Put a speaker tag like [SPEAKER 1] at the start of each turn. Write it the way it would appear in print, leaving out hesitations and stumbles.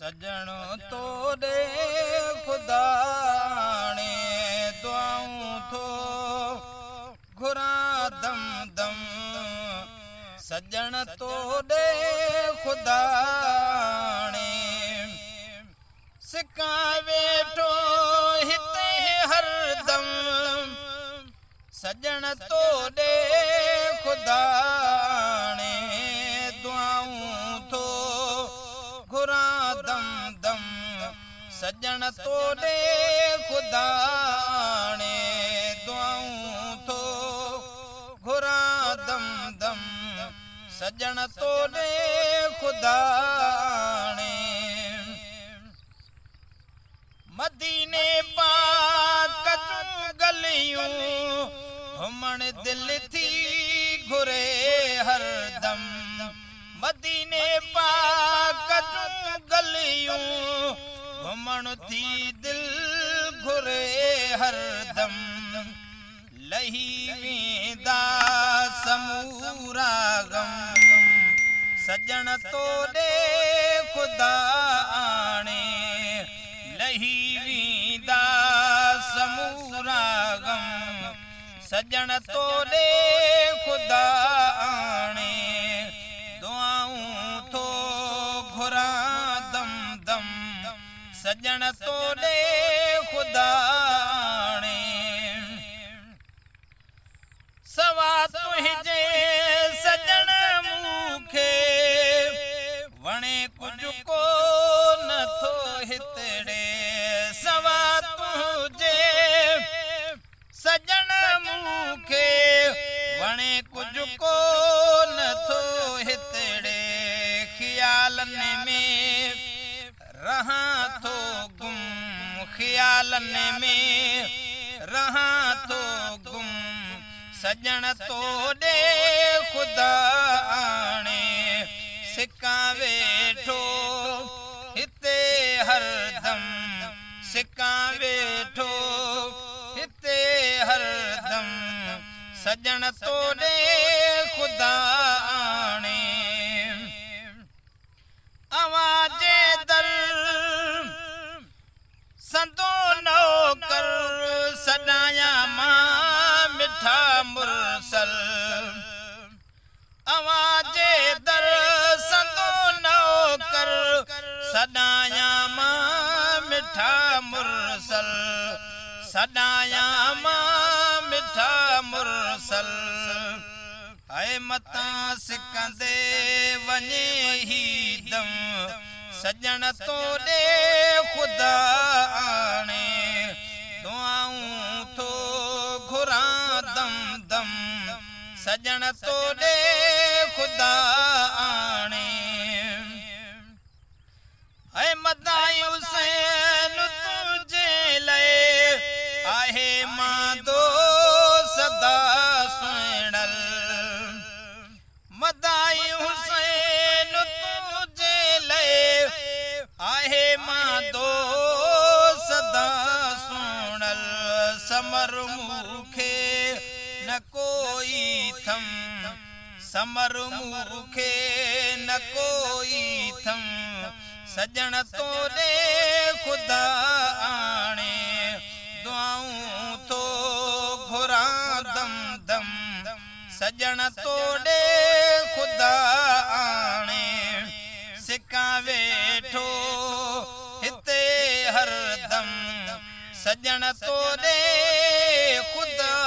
[SPEAKER 1] सजणो तोड़े खुदा ने दुआऊं थो घुरा दम दम। सजण तोड़े खुदा ने सिका वेठो हिते हरदम। सजण तोड़े खुदा ने दुआऊं थो घुरा दम दम। सजण तोड़े खुदा ने दुआऊं थो घुरा दम दम। सजण तोड़े खुदा ने मदीने पाक जूं गलियूं घुमण दिल थी घुरे हरदम। मदीने पाक जूं गलियूं घुमण थी दिल घुरे हरदम। लही वेंदा समूरा गम। सजण तोड़े खुदा ने लही वेंदा समूरा गम। सजण तोड़े खुदा ने दुआऊं थो घुरा दम दम। सजण तोड़े खुदा ने सवा तुंहिंजे सजण मूंखे वणे कुझु को नथो हितड़े। सवा तुंहिंजे सजण मूंखे वणे कुझु को नथो हितड़े। ख़्यालनि में रहां थो गुम। ख़्यालनि में रहां थो गुम। सजण तोड़े खुदा ने सिका वेठो हिते हरदम। सिका वेठो हिते हरदम। सजण तोड़े खुदा ने आवाजे दर संदो नौकर सदाया मां मिठा मुरसल। आवाजे दर संदो नौकर सदाया मां मिठा मुरसल। सदाया मां मिठा मुरसल। ऐ मता सिकंदे वञे ही दम। सजण तोड़े खुदा ने दुआऊं थो घुरा दम दम। सजण तोड़े खुदा ने ऐ मदाई हुसैन तुझे लए आहे मांदो सदा सुणल। मदाई हुसैन तुझे लए आहे मांदो सदा सुणल। समर मूंखे न कोई थम। समर मूंखे न कोई थम। सजण तोड़े खुदा ने दुआऊं थो घुरा दम दम। सजण तोड़े खुदा ने सिका वेठो हिते हरदम। सजण तोड़े खुदा